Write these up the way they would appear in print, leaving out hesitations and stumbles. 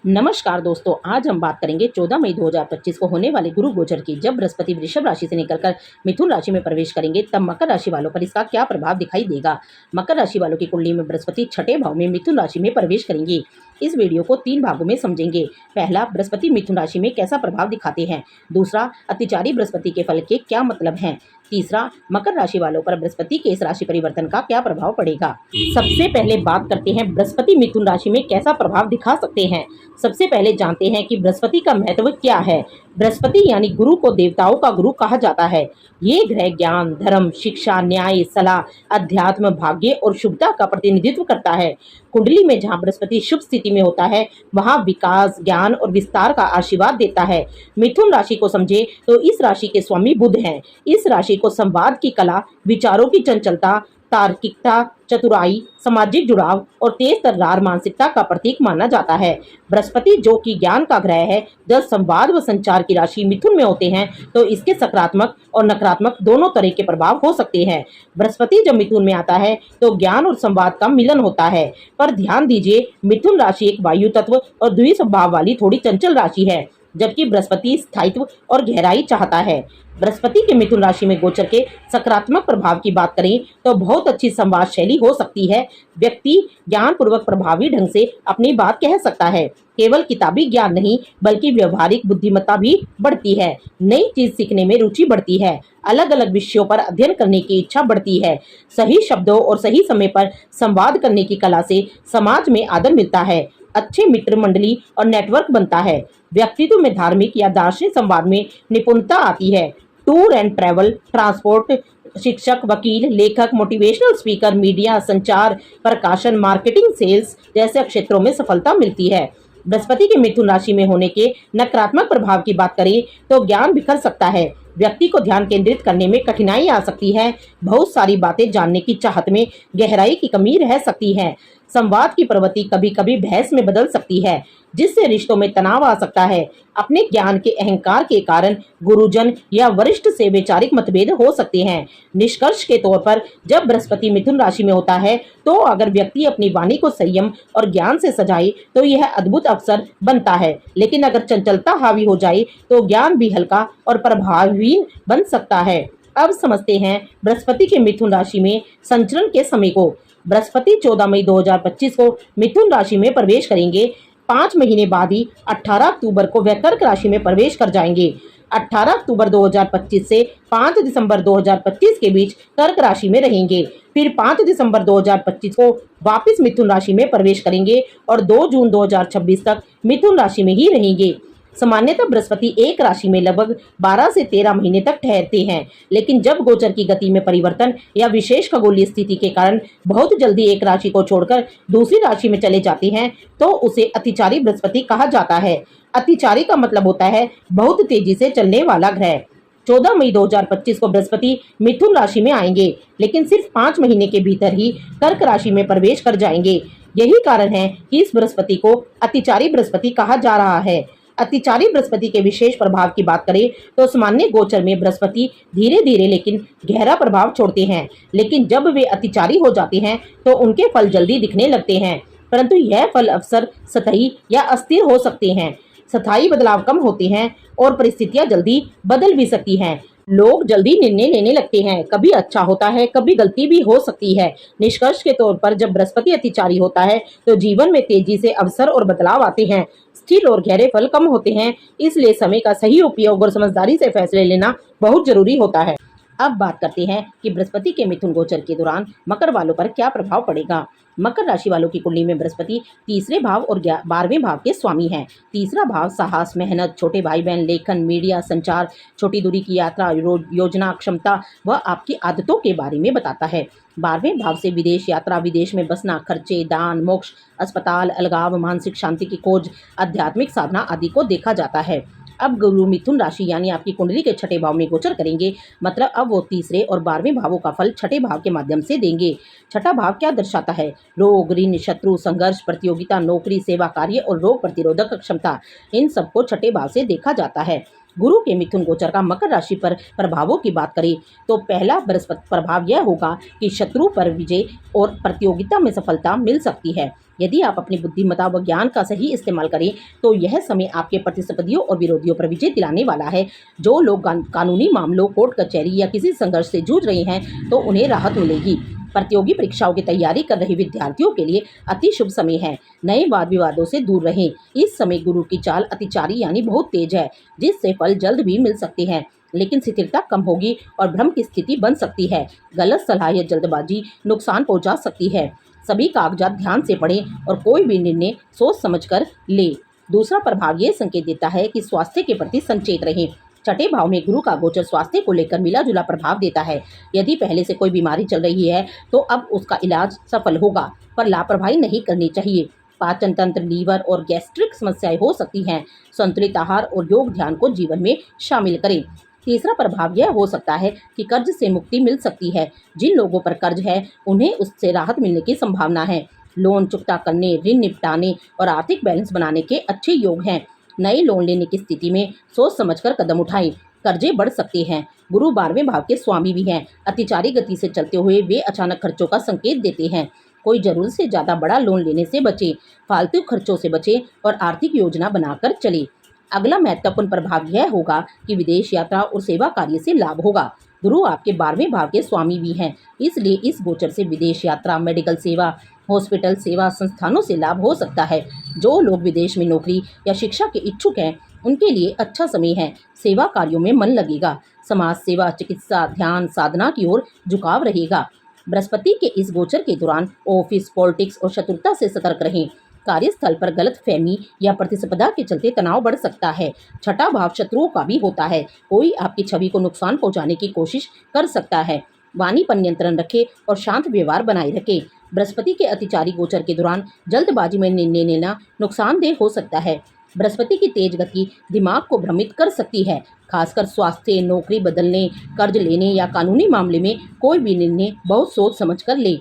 नमस्कार दोस्तों, आज हम बात करेंगे 14 मई 2025 को होने वाले गुरु गोचर की। जब बृहस्पति वृषभ राशि से निकलकर मिथुन राशि में प्रवेश करेंगे तब मकर राशि वालों पर इसका क्या प्रभाव दिखाई देगा। मकर राशि वालों की कुंडली में बृहस्पति छठे भाव में मिथुन राशि में प्रवेश करेंगे। इस वीडियो को 3 भागों में समझेंगे। पहला, बृहस्पति मिथुन राशि में कैसा प्रभाव दिखाते हैं। दूसरा, अतिचारी बृहस्पति के फल के क्या मतलब हैं। तीसरा, मकर राशि वालों पर बृहस्पति के इस राशि परिवर्तन का क्या प्रभाव पड़ेगा। सबसे पहले बात करते हैं बृहस्पति मिथुन राशि में कैसा प्रभाव दिखा सकते हैं। सबसे पहले जानते हैं कि बृहस्पति का महत्व क्या है। बृहस्पति यानी गुरु को देवताओं का गुरु कहा जाता है। ये ग्रह ज्ञान, धर्म, शिक्षा, न्याय, सलाह, अध्यात्म, भाग्य और शुभता का प्रतिनिधित्व करता है। कुंडली में जहाँ बृहस्पति शुभ स्थिति में होता है वहाँ विकास, ज्ञान और विस्तार का आशीर्वाद देता है। मिथुन राशि को समझे तो इस राशि के स्वामी बुध हैं। इस राशि को संवाद की कला, विचारों की चंचलता, तार्किकता, चतुराई, सामाजिक जुड़ाव और तेज तर्रार मानसिकता का प्रतीक माना जाता है। बृहस्पति जो कि ज्ञान का ग्रह है, जब संवाद व संचार की राशि मिथुन में होते हैं तो इसके सकारात्मक और नकारात्मक दोनों तरह के प्रभाव हो सकते हैं। बृहस्पति जब मिथुन में आता है तो ज्ञान और संवाद का मिलन होता है। पर ध्यान दीजिए, मिथुन राशि एक वायु तत्व और द्विस्वभाव वाली थोड़ी चंचल राशि है, जबकि बृहस्पति स्थायित्व और गहराई चाहता है। बृहस्पति के मिथुन राशि में गोचर के सकारात्मक प्रभाव की बात करें तो बहुत अच्छी संवाद शैली हो सकती है। व्यक्ति ज्ञान पूर्वक प्रभावी ढंग से अपनी बात कह सकता है। केवल किताबी ज्ञान नहीं बल्कि व्यवहारिक बुद्धिमत्ता भी बढ़ती है। नई चीज सीखने में रुचि बढ़ती है। अलग अलग विषयों पर अध्ययन करने की इच्छा बढ़ती है। सही शब्दों और सही समय पर संवाद करने की कला से समाज में आदर मिलता है। अच्छे मित्र मंडली और नेटवर्क बनता है। व्यक्तित्व में धार्मिक या दार्शनिक संवाद में निपुणता आती है। टूर एंड ट्रैवल, ट्रांसपोर्ट, शिक्षक, वकील, लेखक, मोटिवेशनल स्पीकर, मीडिया, संचार, प्रकाशन, मार्केटिंग, सेल्स जैसे क्षेत्रों में सफलता मिलती है। बृहस्पति के मिथुन राशि में होने के नकारात्मक प्रभाव की बात करें तो ज्ञान बिखर सकता है। व्यक्ति को ध्यान केंद्रित करने में कठिनाई आ सकती है। बहुत सारी बातें जानने की चाहत में गहराई की कमी रह सकती है। संवाद की प्रवृत्ति कभी कभी बहस में बदल सकती है, जिससे रिश्तों में तनाव आ सकता है। अपने ज्ञान के अहंकार के कारण गुरुजन या वरिष्ठ से वैचारिक मतभेद हो सकते हैं। निष्कर्ष के तौर पर जब बृहस्पति मिथुन राशि में होता है तो अगर व्यक्ति अपनी वाणी को संयम और ज्ञान से सजाए तो यह अद्भुत अवसर बनता है। लेकिन अगर चंचलता हावी हो जाए तो ज्ञान भी हल्का और प्रभावहीन बन सकता है। अब समझते हैं बृहस्पति के मिथुन राशि में संचरण के समय को। बृहस्पति 14 मई 2025 को मिथुन राशि में प्रवेश करेंगे। 5 महीने बाद ही 18 अक्टूबर को वह कर्क राशि में प्रवेश कर जाएंगे। 18 अक्टूबर 2025 से 5 दिसंबर 2025 के बीच कर्क राशि में रहेंगे। फिर 5 दिसंबर 2025 को वापस मिथुन राशि में प्रवेश करेंगे और 2 जून 2026 तक मिथुन राशि में ही रहेंगे। सामान्यतः बृहस्पति एक राशि में लगभग 12 से 13 महीने तक ठहरते हैं, लेकिन जब गोचर की गति में परिवर्तन या विशेष खगोलीय स्थिति के कारण बहुत जल्दी एक राशि को छोड़कर दूसरी राशि में चले जाते हैं तो उसे अतिचारी बृहस्पति कहा जाता है। अतिचारी का मतलब होता है बहुत तेजी से चलने वाला ग्रह। 14 मई 2025 को बृहस्पति मिथुन राशि में आएंगे, लेकिन सिर्फ 5 महीने के भीतर ही कर्क राशि में प्रवेश कर जाएंगे। यही कारण है कि इस बृहस्पति को अतिचारी बृहस्पति कहा जा रहा है। अतिचारी बृहस्पति के विशेष प्रभाव की बात करें तो सामान्य गोचर में बृहस्पति धीरे धीरे लेकिन गहरा प्रभाव छोड़ते हैं, लेकिन जब वे अतिचारी हो जाते हैं तो उनके फल जल्दी दिखने लगते हैं। परंतु यह फल अक्सर सतही या अस्थिर हो सकते हैं। स्थायी बदलाव कम होते हैं और परिस्थितियां जल्दी बदल भी सकती हैं। लोग जल्दी निर्णय लेने लगते हैं। कभी अच्छा होता है, कभी गलती भी हो सकती है। निष्कर्ष के तौर पर जब बृहस्पति अतिचारी होता है तो जीवन में तेजी से अवसर और बदलाव आते हैं। स्थिर और गहरे फल कम होते हैं, इसलिए समय का सही उपयोग और समझदारी से फैसले लेना बहुत जरूरी होता है। अब बात करते हैं कि बृहस्पति के मिथुन गोचर के दौरान मकर वालों पर क्या प्रभाव पड़ेगा। मकर राशि वालों की कुंडली में बृहस्पति तीसरे भाव और 12वें भाव के स्वामी हैं। तीसरा भाव साहस, मेहनत, छोटे भाई बहन, लेखन, मीडिया, संचार, छोटी दूरी की यात्रा, योजना क्षमता व आपकी आदतों के बारे में बताता है। 12वें भाव से विदेश यात्रा, विदेश में बसना, खर्चे, दान, मोक्ष, अस्पताल, अलगाव, मानसिक शांति की खोज, आध्यात्मिक साधना आदि को देखा जाता है। अब गुरु मिथुन राशि यानी आपकी कुंडली के छठे भाव में गोचर करेंगे, मतलब अब वो तीसरे और 12वें भावों का फल छठे भाव के माध्यम से देंगे। छठा भाव क्या दर्शाता है? रोग, ऋण, शत्रु, संघर्ष, प्रतियोगिता, नौकरी, सेवा कार्य और रोग प्रतिरोधक क्षमता, इन सबको छठे भाव से देखा जाता है। गुरु के मिथुन गोचर का मकर राशि पर प्रभावों की बात करें तो पहला बृहस्पति प्रभाव यह होगा कि शत्रु पर विजय और प्रतियोगिता में सफलता मिल सकती है। यदि आप अपनी बुद्धिमत्ता व ज्ञान का सही इस्तेमाल करें तो यह समय आपके प्रतिस्पर्धियों और विरोधियों पर विजय दिलाने वाला है। जो लोग कानूनी मामलों, कोर्ट कचहरी या किसी संघर्ष से जूझ रहे हैं तो उन्हें राहत मिलेगी। प्रतियोगी परीक्षाओं की तैयारी कर रहे विद्यार्थियों के लिए अति शुभ समय है। नए वाद विवादों से दूर रहें। इस समय गुरु की चाल अतिचारी यानी बहुत तेज है, जिससे फल जल्द भी मिल सकते हैं, लेकिन स्थिरता कम होगी और भ्रम की स्थिति बन सकती है। गलत सलाह या जल्दबाजी नुकसान पहुंचा सकती है। सभी कागजात ध्यान से पढ़ें और कोई भी निर्णय सोच समझकर लें। दूसरा प्रभाव ये संकेत देता है कि स्वास्थ्य के प्रति सचेत रहें। छठे भाव में गुरु का गोचर स्वास्थ्य को लेकर मिला जुला प्रभाव देता है। यदि पहले से कोई बीमारी चल रही है तो अब उसका इलाज सफल होगा, पर लापरवाही नहीं करनी चाहिए। पाचन तंत्र, लीवर और गैस्ट्रिक समस्याएं हो सकती हैं। संतुलित आहार और योग ध्यान को जीवन में शामिल करें। तीसरा प्रभाव यह हो सकता है कि कर्ज से मुक्ति मिल सकती है। जिन लोगों पर कर्ज है उन्हें उससे राहत मिलने की संभावना है। लोन चुकता करने, ऋण निपटाने और आर्थिक बैलेंस बनाने के अच्छे योग हैं। नए लोन लेने की स्थिति में सोच समझकर कदम उठाएं। कर्जे बढ़ सकते हैं। गुरु 12वें भाव के स्वामी भी हैं। अतिचारी गति से चलते हुए वे अचानक खर्चों का संकेत देते हैं। कोई जरूरत से ज़्यादा बड़ा लोन लेने से बचें, फालतू खर्चों से बचें और आर्थिक योजना बनाकर चलें। अगला महत्वपूर्ण प्रभाव यह होगा कि विदेश यात्रा और सेवा कार्य से लाभ होगा। गुरु आपके 12वें भाव के स्वामी भी हैं, इसलिए इस गोचर से विदेश यात्रा, मेडिकल सेवा, हॉस्पिटल सेवा संस्थानों से लाभ हो सकता है। जो लोग विदेश में नौकरी या शिक्षा के इच्छुक हैं उनके लिए अच्छा समय है। सेवा कार्यों में मन लगेगा। समाज सेवा, चिकित्सा, ध्यान, साधना की ओर झुकाव रहेगा। बृहस्पति के इस गोचर के दौरान ऑफिस, पॉलिटिक्स और शत्रुता से सतर्क रहें। कार्यस्थल पर गलतफहमी या प्रतिस्पर्धा के चलते तनाव बढ़ सकता है। छठा भाव शत्रुओं का भी होता है। कोई आपकी छवि को नुकसान पहुंचाने की कोशिश कर सकता है। वाणी पर नियंत्रण रखें और शांत व्यवहार बनाए रखें। बृहस्पति के अतिचारी गोचर के दौरान जल्दबाजी में निर्णय लेना नुकसानदेह हो सकता है। बृहस्पति की तेज गति दिमाग को भ्रमित कर सकती है, खासकर स्वास्थ्य, नौकरी बदलने, कर्ज लेने या कानूनी मामले में कोई भी निर्णय बहुत सोच समझ कर ले।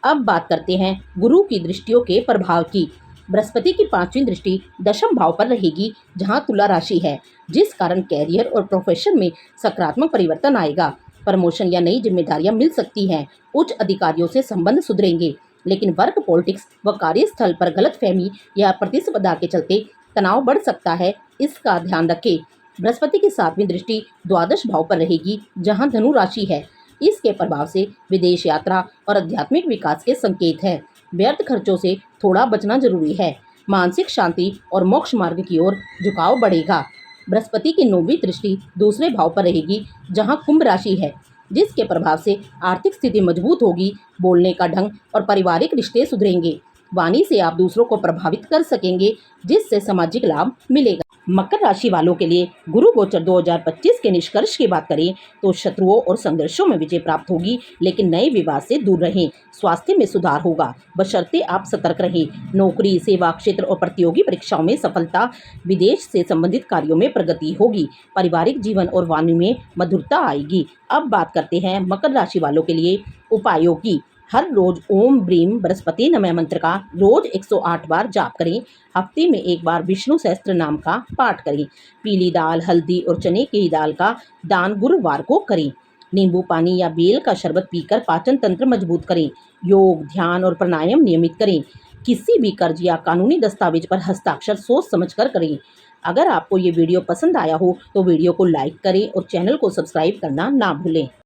अब बात करते हैं गुरु की दृष्टियों के प्रभाव की। बृहस्पति की 5वीं दृष्टि दशम भाव पर रहेगी, जहां तुला राशि है, जिस कारण कैरियर और प्रोफेशन में सकारात्मक परिवर्तन आएगा। प्रमोशन या नई जिम्मेदारियां मिल सकती हैं। उच्च अधिकारियों से संबंध सुधरेंगे, लेकिन वर्क, पॉलिटिक्स व कार्यस्थल पर गलतफहमी या प्रतिस्पर्धा के चलते तनाव बढ़ सकता है, इसका ध्यान रखें। बृहस्पति की 7वीं दृष्टि द्वादश भाव पर रहेगी, जहां धनु राशि है। इसके प्रभाव से विदेश यात्रा और आध्यात्मिक विकास के संकेत हैं। व्यर्थ खर्चों से थोड़ा बचना जरूरी है। मानसिक शांति और मोक्ष मार्ग की ओर झुकाव बढ़ेगा। बृहस्पति की 9वीं दृष्टि दूसरे भाव पर रहेगी, जहां कुंभ राशि है, जिसके प्रभाव से आर्थिक स्थिति मजबूत होगी। बोलने का ढंग और पारिवारिक रिश्ते सुधरेंगे। वाणी से आप दूसरों को प्रभावित कर सकेंगे, जिससे सामाजिक लाभ मिलेगा। मकर राशि वालों के लिए गुरु गोचर 2025 के निष्कर्ष की बात करें तो शत्रुओं और संघर्षों में विजय प्राप्त होगी, लेकिन नए विवाद से दूर रहें। स्वास्थ्य में सुधार होगा, बशर्ते आप सतर्क रहें। नौकरी, सेवा क्षेत्र और प्रतियोगी परीक्षाओं में सफलता। विदेश से संबंधित कार्यों में प्रगति होगी। पारिवारिक जीवन और वाणी में मधुरता आएगी। अब बात करते हैं मकर राशि वालों के लिए उपायों की। हर रोज ओम ब्रीम बृहस्पति नमः मंत्र का रोज 108 बार जाप करें। हफ्ते में एक बार विष्णु सहस्त्र नाम का पाठ करें। पीली दाल, हल्दी और चने की दाल का दान गुरुवार को करें। नींबू पानी या बेल का शरबत पीकर पाचन तंत्र मजबूत करें। योग, ध्यान और प्राणायाम नियमित करें। किसी भी कर्ज या कानूनी दस्तावेज पर हस्ताक्षर सोच समझकर करें। अगर आपको ये वीडियो पसंद आया हो तो वीडियो को लाइक करें और चैनल को सब्सक्राइब करना ना भूलें।